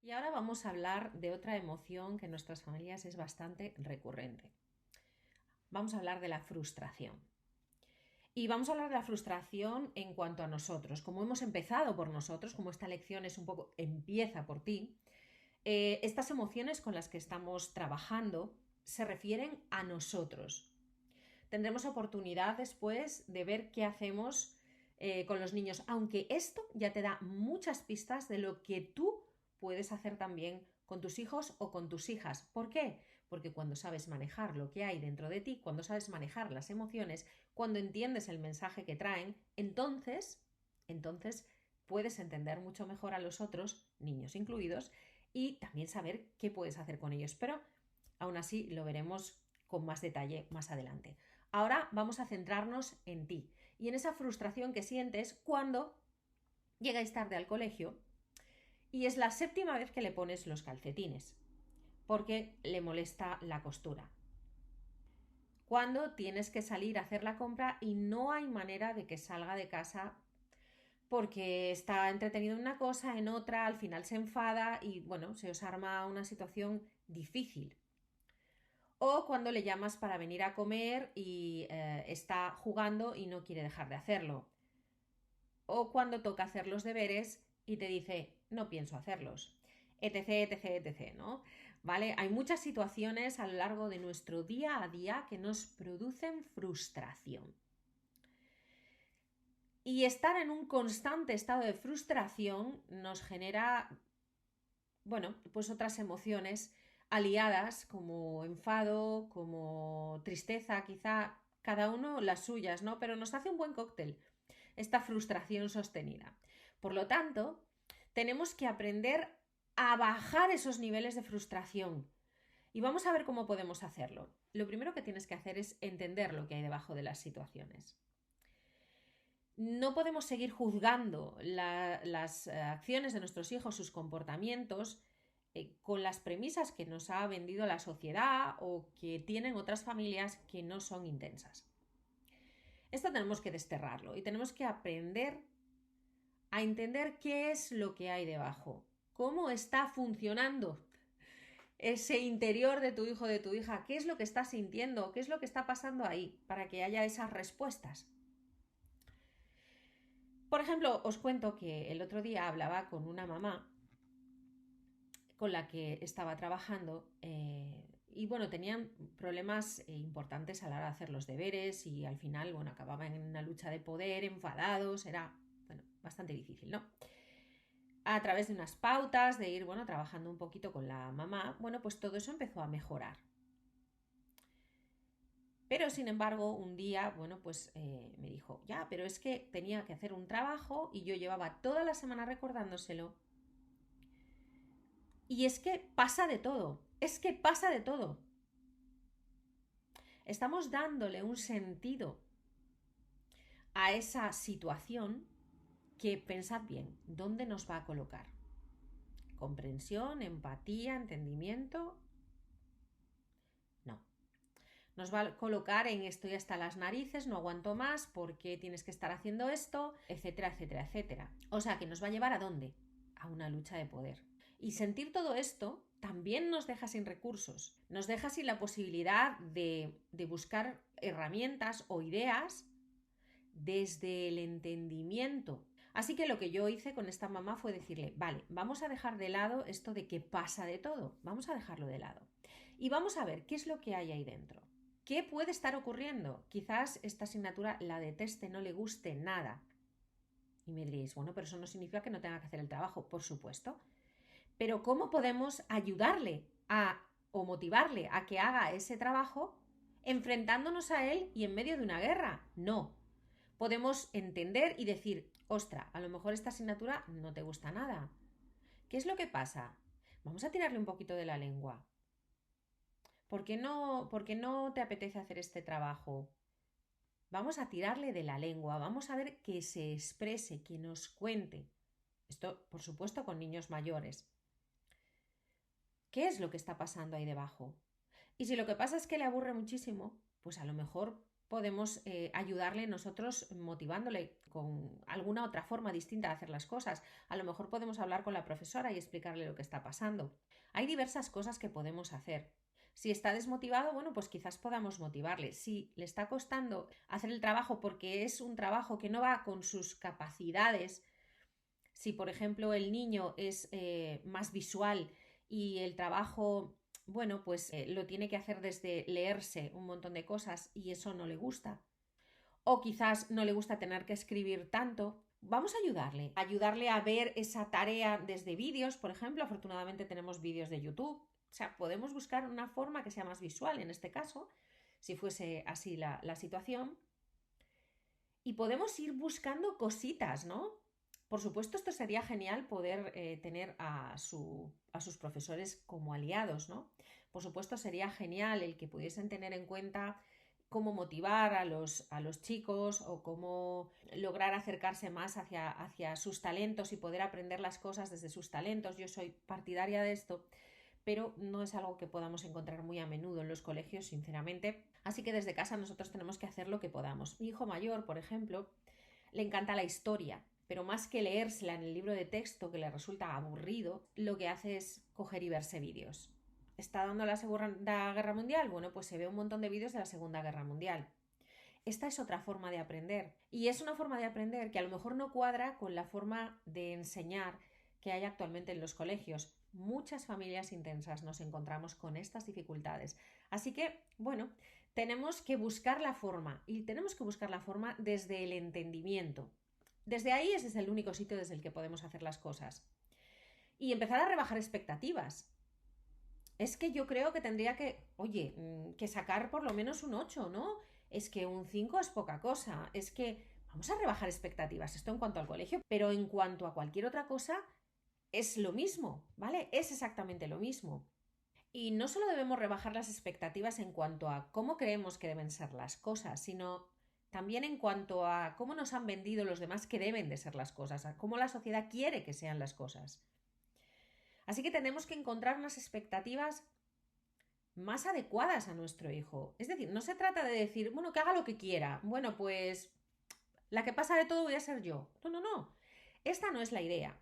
Y ahora vamos a hablar de otra emoción que en nuestras familias es bastante recurrente. Vamos a hablar de la frustración. Y vamos a hablar de la frustración en cuanto a nosotros. Como hemos empezado por nosotros, como esta lección es un poco empieza por ti, estas emociones con las que estamos trabajando se refieren a nosotros. Tendremos oportunidad después de ver qué hacemos con los niños, aunque esto ya te da muchas pistas de lo que tú puedes hacer también con tus hijos o con tus hijas. ¿Por qué? Porque cuando sabes manejar lo que hay dentro de ti, cuando sabes manejar las emociones, cuando entiendes el mensaje que traen, entonces puedes entender mucho mejor a los otros, niños incluidos, y también saber qué puedes hacer con ellos. Pero aún así lo veremos con más detalle más adelante. Ahora vamos a centrarnos en ti y en esa frustración que sientes cuando llegáis tarde al colegio y es la séptima vez que le pones los calcetines porque le molesta la costura. Cuando tienes que salir a hacer la compra y no hay manera de que salga de casa porque está entretenido en una cosa, en otra, al final se enfada y bueno, se os arma una situación difícil. O cuando le llamas para venir a comer y está jugando y no quiere dejar de hacerlo. O cuando toca hacer los deberes y te dice, no pienso hacerlos. Etc, etc, etc, ¿no? ¿Vale? Hay muchas situaciones a lo largo de nuestro día a día que nos producen frustración. Y estar en un constante estado de frustración nos genera, bueno, pues otras emociones aliadas como enfado, como tristeza, quizá cada uno las suyas, ¿no? Pero nos hace un buen cóctel esta frustración sostenida. Por lo tanto, tenemos que aprender a bajar esos niveles de frustración. Y vamos a ver cómo podemos hacerlo. Lo primero que tienes que hacer es entender lo que hay debajo de las situaciones. No podemos seguir juzgando las acciones de nuestros hijos, sus comportamientos, con las premisas que nos ha vendido la sociedad o que tienen otras familias que no son intensas. Esto tenemos que desterrarlo y tenemos que aprender a entender qué es lo que hay debajo, cómo está funcionando ese interior de tu hijo o de tu hija, qué es lo que está sintiendo, qué es lo que está pasando ahí, para que haya esas respuestas. Por ejemplo, os cuento que el otro día hablaba con una mamá con la que estaba trabajando y bueno, tenían problemas importantes a la hora de hacer los deberes y al final, bueno, acababan en una lucha de poder, enfadados, era, bueno, bastante difícil, ¿no? A través de unas pautas, de ir, bueno, trabajando un poquito con la mamá, bueno, pues todo eso empezó a mejorar. Pero, sin embargo, un día, bueno, pues me dijo, ya, pero es que tenía que hacer un trabajo y yo llevaba toda la semana recordándoselo. Y es que pasa de todo, es que pasa de todo. Estamos dándole un sentido a esa situación que, pensad bien, ¿dónde nos va a colocar? ¿Comprensión, empatía, entendimiento? No. Nos va a colocar en estoy hasta las narices, no aguanto más, ¿por qué tienes que estar haciendo esto? Etcétera, etcétera, etcétera. O sea, que nos va a llevar ¿a dónde? A una lucha de poder. Y sentir todo esto también nos deja sin recursos, nos deja sin la posibilidad de buscar herramientas o ideas desde el entendimiento. Así que lo que yo hice con esta mamá fue decirle, vale, vamos a dejar de lado esto de que pasa de todo, vamos a dejarlo de lado. Y vamos a ver qué es lo que hay ahí dentro. ¿Qué puede estar ocurriendo? Quizás esta asignatura la deteste, no le guste nada. Y me diréis, bueno, pero eso no significa que no tenga que hacer el trabajo, por supuesto. Pero ¿cómo podemos ayudarle o motivarle a que haga ese trabajo enfrentándonos a él y en medio de una guerra? No. Podemos entender y decir, ostra, a lo mejor esta asignatura no te gusta nada. ¿Qué es lo que pasa? Vamos a tirarle un poquito de la lengua. ¿Por qué no te apetece hacer este trabajo? Vamos a tirarle de la lengua, vamos a ver que se exprese, que nos cuente. Esto, por supuesto, con niños mayores. ¿Qué es lo que está pasando ahí debajo? Y si lo que pasa es que le aburre muchísimo, pues a lo mejor podemos ayudarle nosotros motivándole con alguna otra forma distinta de hacer las cosas. A lo mejor podemos hablar con la profesora y explicarle lo que está pasando. Hay diversas cosas que podemos hacer. Si está desmotivado, bueno, pues quizás podamos motivarle. Si le está costando hacer el trabajo porque es un trabajo que no va con sus capacidades, si por ejemplo el niño es más visual y el trabajo, bueno, pues lo tiene que hacer desde leerse un montón de cosas y eso no le gusta, o quizás no le gusta tener que escribir tanto, vamos a ayudarle a ver esa tarea desde vídeos, por ejemplo. Afortunadamente tenemos vídeos de YouTube, o sea, podemos buscar una forma que sea más visual en este caso, si fuese así la situación, y podemos ir buscando cositas, ¿no? Por supuesto, esto sería genial poder tener a sus profesores como aliados, ¿no? Por supuesto, sería genial el que pudiesen tener en cuenta cómo motivar a los chicos o cómo lograr acercarse más hacia sus talentos y poder aprender las cosas desde sus talentos. Yo soy partidaria de esto, pero no es algo que podamos encontrar muy a menudo en los colegios, sinceramente. Así que desde casa nosotros tenemos que hacer lo que podamos. Mi hijo mayor, por ejemplo, le encanta la historia, pero más que leérsela en el libro de texto, que le resulta aburrido, lo que hace es coger y verse vídeos. ¿Está dando la Segunda Guerra Mundial? Bueno, pues se ve un montón de vídeos de la Segunda Guerra Mundial. Esta es otra forma de aprender. Y es una forma de aprender que a lo mejor no cuadra con la forma de enseñar que hay actualmente en los colegios. Muchas familias intensas nos encontramos con estas dificultades. Así que, bueno, tenemos que buscar la forma, y tenemos que buscar la forma desde el entendimiento. Desde ahí ese es el único sitio desde el que podemos hacer las cosas. Y empezar a rebajar expectativas. Es que yo creo que tendría que, oye, que sacar por lo menos un 8, ¿no? Es que un 5 es poca cosa. Es que vamos a rebajar expectativas. Esto en cuanto al colegio, pero en cuanto a cualquier otra cosa, es lo mismo, ¿vale? Es exactamente lo mismo. Y no solo debemos rebajar las expectativas en cuanto a cómo creemos que deben ser las cosas, sino también en cuanto a cómo nos han vendido los demás que deben de ser las cosas, a cómo la sociedad quiere que sean las cosas. Así que tenemos que encontrar unas expectativas más adecuadas a nuestro hijo. Es decir, no se trata de decir, bueno, que haga lo que quiera. Bueno, pues la que pasa de todo voy a ser yo. No, no, no. Esta no es la idea.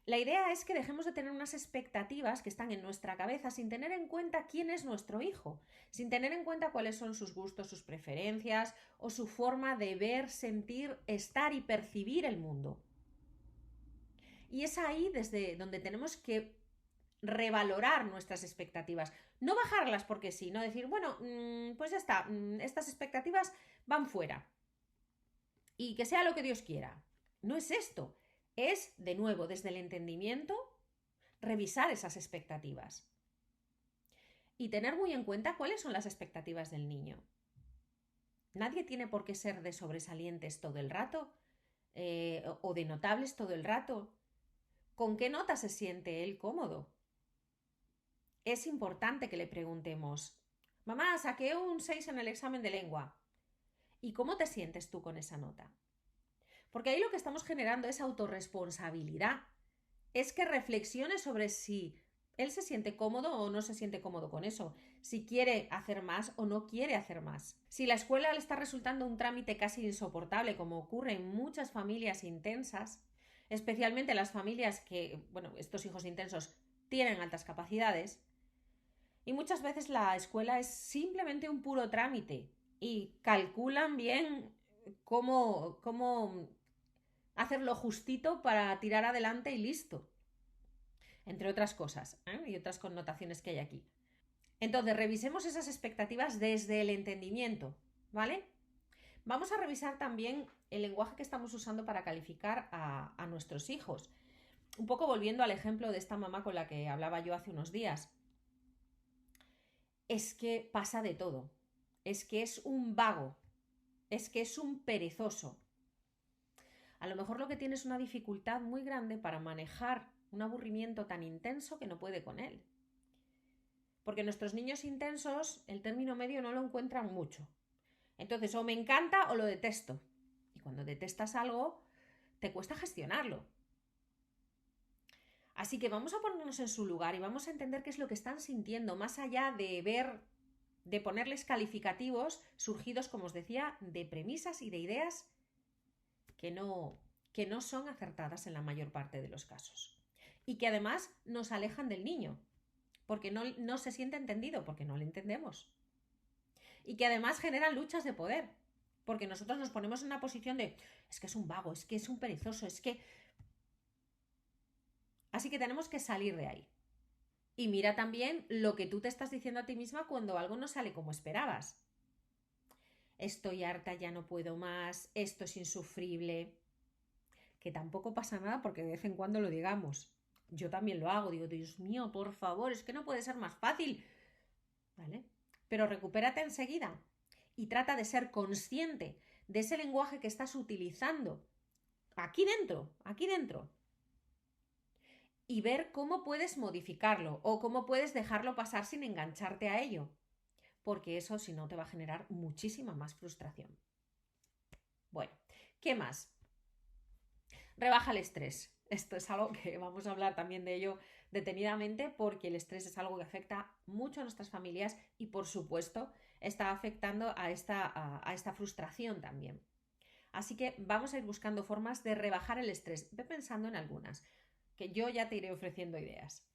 La idea es que dejemos de tener unas expectativas que están en nuestra cabeza sin tener en cuenta quién es nuestro hijo, sin tener en cuenta cuáles son sus gustos, sus preferencias o su forma de ver, sentir, estar y percibir el mundo. Y es ahí desde donde tenemos que revalorar nuestras expectativas, no bajarlas porque sí, no decir, bueno, pues ya está, estas expectativas van fuera y que sea lo que Dios quiera. No es esto, es de nuevo desde el entendimiento revisar esas expectativas y tener muy en cuenta cuáles son las expectativas del niño. Nadie tiene por qué ser de sobresalientes todo el rato o de notables todo el rato. ¿Con qué nota se siente él cómodo? Es importante que le preguntemos, mamá, saqué un 6 en el examen de lengua. ¿Y cómo te sientes tú con esa nota? Porque ahí lo que estamos generando es autorresponsabilidad. Es que reflexione sobre si él se siente cómodo o no se siente cómodo con eso, si quiere hacer más o no quiere hacer más. Si la escuela le está resultando un trámite casi insoportable, como ocurre en muchas familias intensas, especialmente las familias que, bueno, estos hijos intensos tienen altas capacidades, y muchas veces la escuela es simplemente un puro trámite y calculan bien cómo hacerlo justito para tirar adelante y listo. Entre otras cosas, y otras connotaciones que hay aquí. Entonces, revisemos esas expectativas desde el entendimiento, ¿vale? Vamos a revisar también el lenguaje que estamos usando para calificar a nuestros hijos. Un poco volviendo al ejemplo de esta mamá con la que hablaba yo hace unos días. Es que pasa de todo. Es que es un vago. Es que es un perezoso. A lo mejor lo que tiene es una dificultad muy grande para manejar un aburrimiento tan intenso que no puede con él. Porque nuestros niños intensos el término medio no lo encuentran mucho. Entonces o me encanta o lo detesto. Y cuando detestas algo, te cuesta gestionarlo. Así que vamos a ponernos en su lugar y vamos a entender qué es lo que están sintiendo, más allá de ver, de ponerles calificativos surgidos, como os decía, de premisas y de ideas que no, que no son acertadas en la mayor parte de los casos. Y que además nos alejan del niño, porque no se siente entendido, porque no le entendemos. Y que además generan luchas de poder, porque nosotros nos ponemos en una posición de, es que es un vago, es que es un perezoso, es que... Así que tenemos que salir de ahí. Y mira también lo que tú te estás diciendo a ti misma cuando algo no sale como esperabas. Estoy harta, ya no puedo más, esto es insufrible. Que tampoco pasa nada porque de vez en cuando lo digamos. Yo también lo hago, digo, Dios mío, por favor, es que no puede ser más fácil. ¿Vale? Pero recupérate enseguida y trata de ser consciente de ese lenguaje que estás utilizando aquí dentro, y ver cómo puedes modificarlo o cómo puedes dejarlo pasar sin engancharte a ello, porque eso si no te va a generar muchísima más frustración. Bueno, ¿qué más? Rebaja el estrés. Esto es algo que vamos a hablar también de ello detenidamente porque el estrés es algo que afecta mucho a nuestras familias y por supuesto está afectando a esta frustración también. Así que vamos a ir buscando formas de rebajar el estrés. Ve pensando en algunas, que yo ya te iré ofreciendo ideas.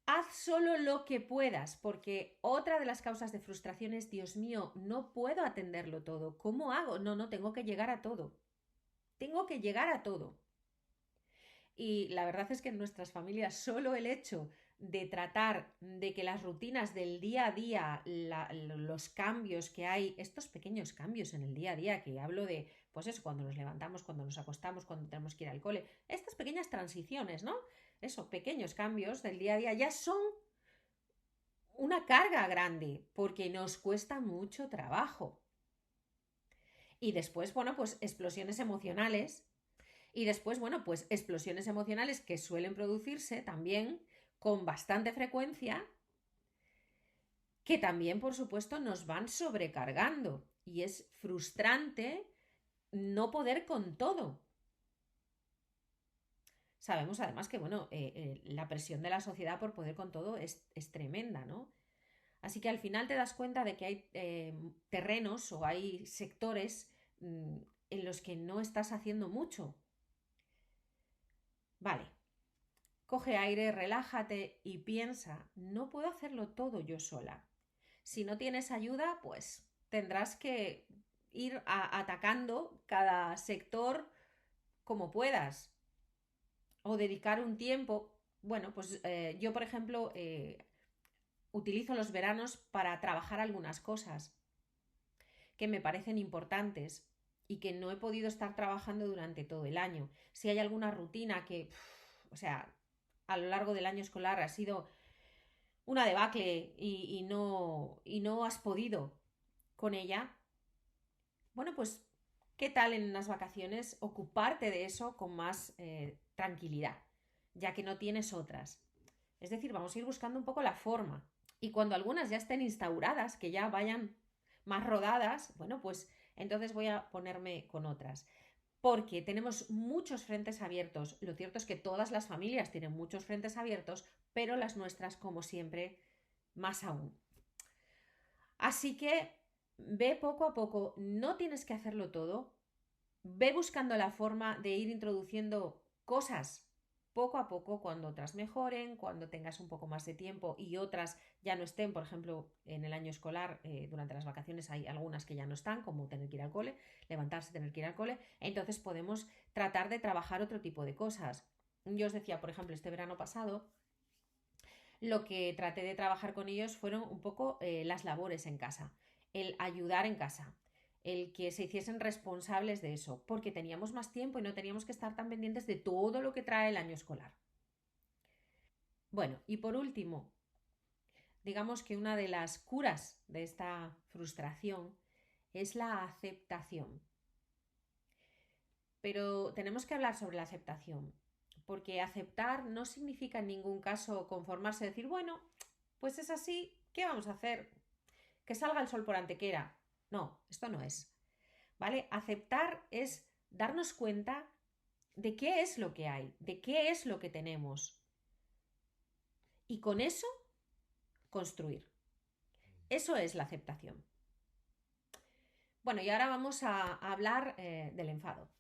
Haz solo lo que puedas, porque otra de las causas de frustración es, Dios mío, no puedo atenderlo todo. ¿Cómo hago? No, tengo que llegar a todo. Tengo que llegar a todo. Y la verdad es que en nuestras familias solo el hecho de tratar de que las rutinas del día a día, los cambios que hay, estos pequeños cambios en el día a día, que hablo de, pues eso, cuando nos levantamos, cuando nos acostamos, cuando tenemos que ir al cole, estas pequeñas transiciones, ¿no? Eso, pequeños cambios del día a día ya son una carga grande porque nos cuesta mucho trabajo. Y después, bueno, pues explosiones emocionales. Y después, bueno, pues explosiones emocionales que suelen producirse también con bastante frecuencia, que también, por supuesto, nos van sobrecargando. Y es frustrante no poder con todo. Sabemos además que, bueno, la presión de la sociedad por poder con todo es tremenda, ¿no? Así que al final te das cuenta de que hay terrenos o hay sectores en los que no estás haciendo mucho. Vale, coge aire, relájate y piensa, no puedo hacerlo todo yo sola. Si no tienes ayuda, pues tendrás que ir atacando cada sector como puedas o dedicar un tiempo. Bueno, pues yo, por ejemplo, utilizo los veranos para trabajar algunas cosas que me parecen importantes y que no he podido estar trabajando durante todo el año. Si hay alguna rutina que, o sea, a lo largo del año escolar ha sido una debacle y no has podido con ella, bueno, pues, ¿qué tal en unas vacaciones ocuparte de eso con más tranquilidad, ya que no tienes otras? Es decir, vamos a ir buscando un poco la forma. Y cuando algunas ya estén instauradas, que ya vayan más rodadas, bueno, pues entonces voy a ponerme con otras. Porque tenemos muchos frentes abiertos. Lo cierto es que todas las familias tienen muchos frentes abiertos, pero las nuestras, como siempre, más aún. Así que ve poco a poco, no tienes que hacerlo todo, ve buscando la forma de ir introduciendo cosas poco a poco, cuando otras mejoren, cuando tengas un poco más de tiempo y otras ya no estén. Por ejemplo, en el año escolar, durante las vacaciones hay algunas que ya no están, como tener que ir al cole, levantarse, tener que ir al cole, entonces podemos tratar de trabajar otro tipo de cosas. Yo os decía, por ejemplo, este verano pasado, lo que traté de trabajar con ellos fueron un poco las labores en casa, el ayudar en casa, el que se hiciesen responsables de eso, porque teníamos más tiempo y no teníamos que estar tan pendientes de todo lo que trae el año escolar. Bueno, y por último, digamos que una de las curas de esta frustración es la aceptación. Pero tenemos que hablar sobre la aceptación, porque aceptar no significa en ningún caso conformarse y decir, bueno, pues es así, ¿qué vamos a hacer? Que salga el sol por antequera. No, esto no es. ¿Vale? Aceptar es darnos cuenta de qué es lo que hay, de qué es lo que tenemos. Y con eso, construir. Eso es la aceptación. Bueno, y ahora vamos a hablar del enfado.